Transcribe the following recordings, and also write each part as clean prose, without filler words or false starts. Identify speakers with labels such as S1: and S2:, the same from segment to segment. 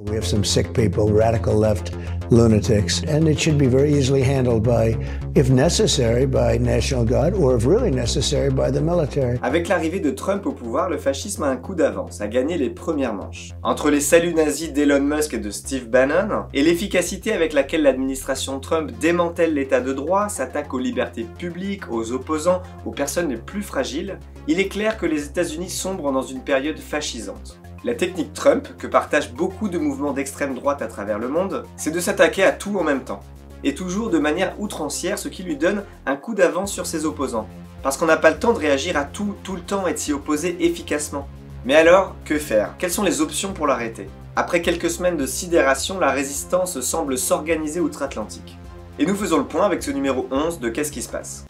S1: We have some sick people, radical left lunatics, and it should be very easily handled by, if necessary, by National Guard, or if really necessary, by the military.
S2: Avec l'arrivée de Trump au pouvoir, le fascisme a un coup d'avance, a gagné les premières manches. Entre les saluts nazis d'Elon Musk et de Steve Bannon, et l'efficacité avec laquelle l'administration Trump démantèle l'état de droit, s'attaque aux libertés publiques, aux opposants, aux personnes les plus fragiles, il est clair que les États-Unis sombrent dans une période fascisante. La technique Trump, que partagent beaucoup de mouvements d'extrême droite à travers le monde, c'est de s'attaquer à tout en même temps. Et toujours de manière outrancière, ce qui lui donne un coup d'avance sur ses opposants. Parce qu'on n'a pas le temps de réagir à tout le temps et de s'y opposer efficacement. Mais alors, que faire? Quelles sont les options pour l'arrêter? Après quelques semaines de sidération, la résistance semble s'organiser outre-Atlantique. Et nous faisons le point avec ce numéro 11 de Qu'est-ce qui se passe?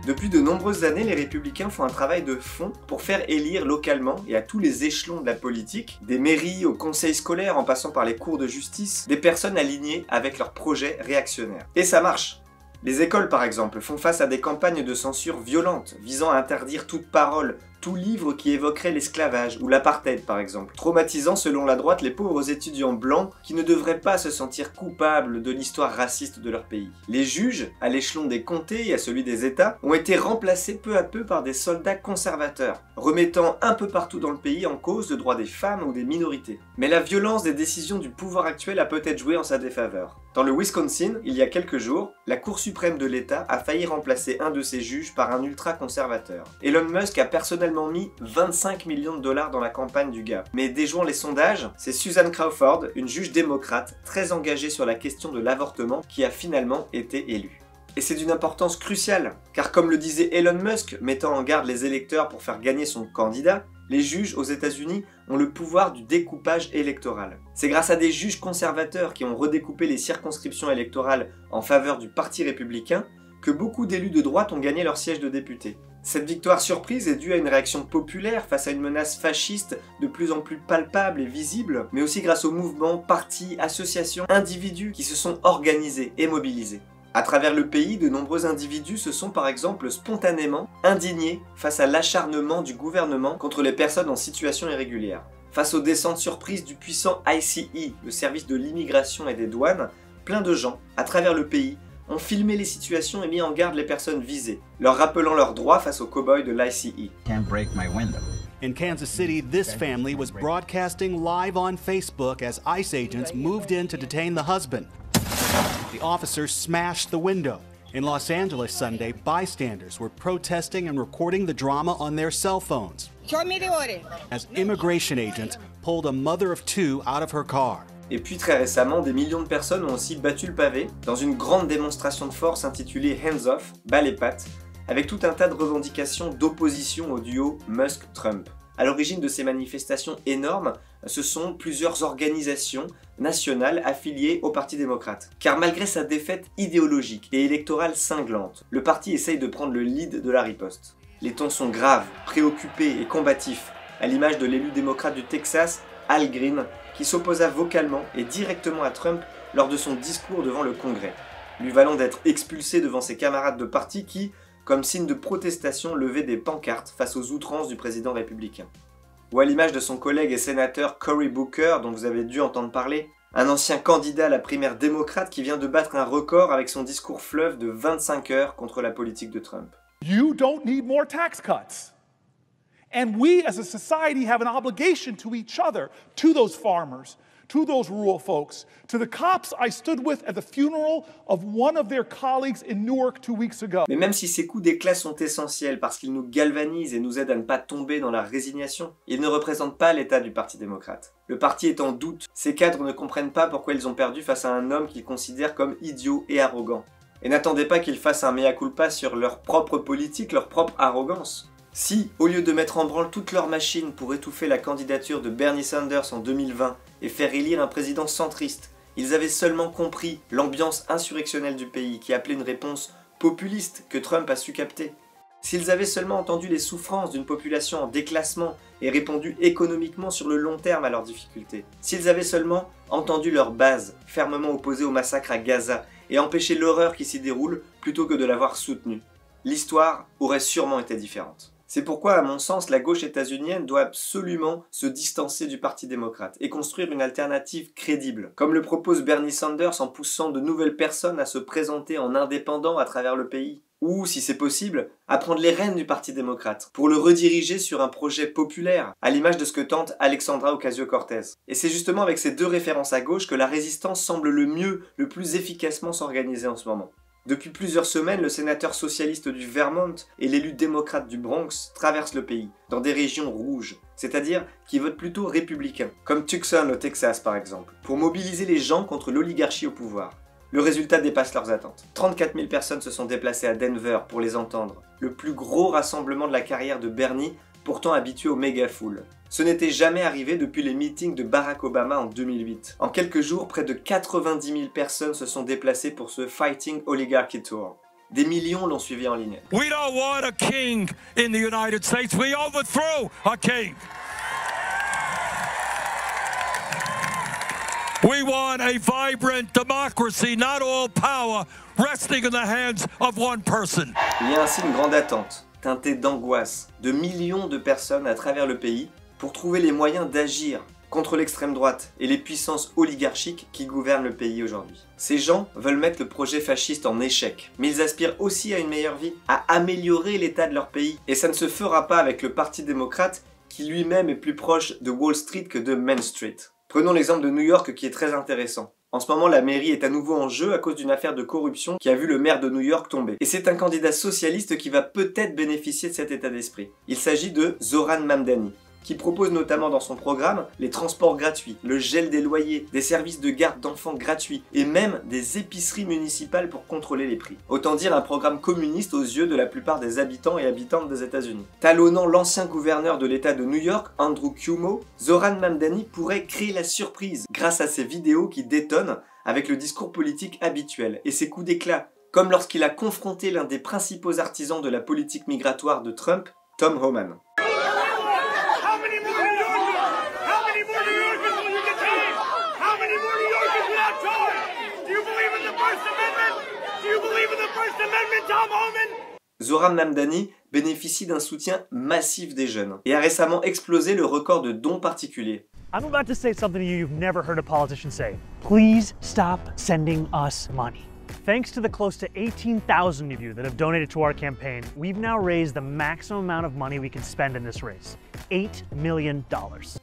S2: Depuis de nombreuses années, les républicains font un travail de fond pour faire élire localement et à tous les échelons de la politique, des mairies aux conseils scolaires en passant par les cours de justice, des personnes alignées avec leurs projets réactionnaires. Et ça marche! Les écoles par exemple font face à des campagnes de censure violentes visant à interdire toute parole, tout livre qui évoquerait l'esclavage ou l'apartheid par exemple, traumatisant selon la droite les pauvres étudiants blancs qui ne devraient pas se sentir coupables de l'histoire raciste de leur pays. Les juges, à l'échelon des comtés et à celui des États, ont été remplacés peu à peu par des soldats conservateurs, remettant un peu partout dans le pays en cause le droit des femmes ou des minorités. Mais la violence des décisions du pouvoir actuel a peut-être joué en sa défaveur. Dans le Wisconsin, il y a quelques jours, la Cour suprême de l'État a failli remplacer un de ses juges par un ultra-conservateur. Elon Musk a personnellement mis 25 millions de dollars dans la campagne du gars. Mais déjouant les sondages, c'est Susan Crawford, une juge démocrate très engagée sur la question de l'avortement, qui a finalement été élue. Et c'est d'une importance cruciale, car comme le disait Elon Musk, mettant en garde les électeurs pour faire gagner son candidat, les juges aux États-Unis ont le pouvoir du découpage électoral. C'est grâce à des juges conservateurs qui ont redécoupé les circonscriptions électorales en faveur du Parti républicain que beaucoup d'élus de droite ont gagné leur siège de député. Cette victoire surprise est due à une réaction populaire face à une menace fasciste de plus en plus palpable et visible, mais aussi grâce aux mouvements, partis, associations, individus qui se sont organisés et mobilisés. À travers le pays, de nombreux individus se sont par exemple spontanément indignés face à l'acharnement du gouvernement contre les personnes en situation irrégulière. Face aux descentes surprises du puissant ICE, le service de l'immigration et des douanes, plein de gens, à travers le pays, ont filmé les situations et mis en garde les personnes visées, leur rappelant leurs droits face aux cow-boys de l'ICE.
S3: Can't break my window.
S4: In Kansas City, this family was broadcasting live on Facebook as ICE agents moved in to detain the husband. The officers smashed the window. In Los Angeles Sunday, bystanders were protesting and recording the drama on their cell phones as immigration agents pulled a mother of two out of her car.
S2: Et puis très récemment, des millions de personnes ont aussi battu le pavé dans une grande démonstration de force intitulée Hands Off, bas les pattes, avec tout un tas de revendications d'opposition au duo Musk-Trump. À l'origine de ces manifestations énormes, ce sont plusieurs organisations nationales affiliées au Parti démocrate. Car malgré sa défaite idéologique et électorale cinglante, le parti essaye de prendre le lead de la riposte. Les tons sont graves, préoccupés et combatifs, à l'image de l'élu démocrate du Texas, Al Green, qui s'opposa vocalement et directement à Trump lors de son discours devant le Congrès, lui valant d'être expulsé devant ses camarades de parti qui, comme signe de protestation, levaient des pancartes face aux outrances du président républicain. Ou à l'image de son collègue et sénateur Cory Booker, dont vous avez dû entendre parler, un ancien candidat à la primaire démocrate qui vient de battre un record avec son discours fleuve de 25 heures contre la politique de Trump.
S5: You don't need more tax cuts. And we as a society have an obligation to each other, to those farmers, to those rural folks, to the cops I stood with at the funeral of one of their colleagues in Newark 2 weeks ago.
S2: Mais même si ces coups d'éclat sont essentiels parce qu'ils nous galvanisent et nous aident à ne pas tomber dans la résignation, ils ne représentent pas l'état du Parti démocrate. Le parti est en doute, ses cadres ne comprennent pas pourquoi ils ont perdu face à un homme qu'ils considèrent comme idiot et arrogant. Et n'attendez pas qu'ils fassent un mea culpa sur leur propre politique, leur propre arrogance. Si, au lieu de mettre en branle toute leur machine pour étouffer la candidature de Bernie Sanders en 2020 et faire élire un président centriste, ils avaient seulement compris l'ambiance insurrectionnelle du pays qui appelait une réponse populiste que Trump a su capter. S'ils avaient seulement entendu les souffrances d'une population en déclassement et répondu économiquement sur le long terme à leurs difficultés, s'ils avaient seulement entendu leur base fermement opposée au massacre à Gaza et empêché l'horreur qui s'y déroule plutôt que de l'avoir soutenue. L'histoire aurait sûrement été différente. C'est pourquoi, à mon sens, la gauche états-unienne doit absolument se distancer du Parti démocrate et construire une alternative crédible, comme le propose Bernie Sanders en poussant de nouvelles personnes à se présenter en indépendants à travers le pays. Ou, si c'est possible, à prendre les rênes du Parti démocrate, pour le rediriger sur un projet populaire, à l'image de ce que tente Alexandra Ocasio-Cortez. Et c'est justement avec ces deux références à gauche que la résistance semble le mieux, le plus efficacement s'organiser en ce moment. Depuis plusieurs semaines, le sénateur socialiste du Vermont et l'élu démocrate du Bronx traversent le pays, dans des régions rouges, c'est-à-dire qui votent plutôt républicains, comme Tucson au Texas par exemple, pour mobiliser les gens contre l'oligarchie au pouvoir. Le résultat dépasse leurs attentes. 34 000 personnes se sont déplacées à Denver pour les entendre, le plus gros rassemblement de la carrière de Bernie, pourtant habitué aux méga-foules. Ce n'était jamais arrivé depuis les meetings de Barack Obama en 2008. En quelques jours, près de 90 000 personnes se sont déplacées pour ce Fighting Oligarchy Tour. Des millions l'ont suivi en ligne.
S3: We don't want a king in the United States. We overthrew a king. We want a vibrant democracy, not all power resting in the hands of one person.
S2: Il y a ainsi une grande attente, teintée d'angoisse, de millions de personnes à travers le pays pour trouver les moyens d'agir contre l'extrême droite et les puissances oligarchiques qui gouvernent le pays aujourd'hui. Ces gens veulent mettre le projet fasciste en échec, mais ils aspirent aussi à une meilleure vie, à améliorer l'état de leur pays. Et ça ne se fera pas avec le Parti démocrate qui lui-même est plus proche de Wall Street que de Main Street. Prenons l'exemple de New York qui est très intéressant. En ce moment, la mairie est à nouveau en jeu à cause d'une affaire de corruption qui a vu le maire de New York tomber. Et c'est un candidat socialiste qui va peut-être bénéficier de cet état d'esprit. Il s'agit de Zoran Mamdani, qui propose notamment dans son programme les transports gratuits, le gel des loyers, des services de garde d'enfants gratuits et même des épiceries municipales pour contrôler les prix. Autant dire un programme communiste aux yeux de la plupart des habitants et habitantes des États-Unis. Talonnant l'ancien gouverneur de l'État de New York, Andrew Cuomo, Zoran Mamdani pourrait créer la surprise grâce à ses vidéos qui détonnent avec le discours politique habituel et ses coups d'éclat, comme lorsqu'il a confronté l'un des principaux artisans de la politique migratoire de Trump, Tom Homan. Zoran Mamdani bénéficie d'un soutien massif des jeunes et a récemment explosé le record de dons particuliers.
S6: I'm about to say something to you you've never heard a politician say. Please stop sending us money. Thanks to the close to 18,000 of you that have donated to our campaign, we've now raised the maximum amount of money we can spend in this race. $8 million.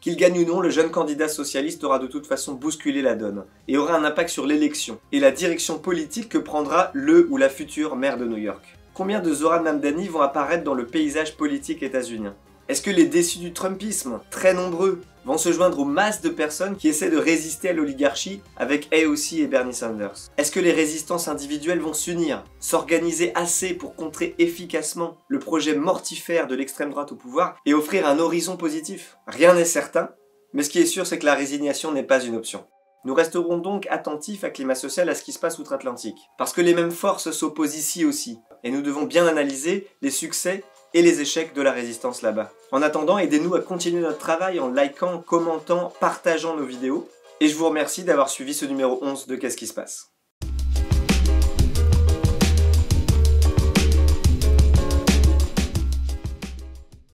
S2: Qu'il gagne ou non, le jeune candidat socialiste aura de toute façon bousculé la donne et aura un impact sur l'élection et la direction politique que prendra le ou la future maire de New York. Combien de Zoran Mamdani vont apparaître dans le paysage politique états-unien? Est-ce que les déçus du Trumpisme, très nombreux, vont se joindre aux masses de personnes qui essaient de résister à l'oligarchie avec AOC et Bernie Sanders? Est-ce que les résistances individuelles vont s'unir, s'organiser assez pour contrer efficacement le projet mortifère de l'extrême droite au pouvoir et offrir un horizon positif? Rien n'est certain, mais ce qui est sûr c'est que la résignation n'est pas une option. Nous resterons donc attentifs à Climat Social à ce qui se passe outre-Atlantique, parce que les mêmes forces s'opposent ici aussi, et nous devons bien analyser les succès et les échecs de la résistance là-bas. En attendant, aidez-nous à continuer notre travail en likant, commentant, partageant nos vidéos, et je vous remercie d'avoir suivi ce numéro 11 de Qu'est-ce qui se passe ?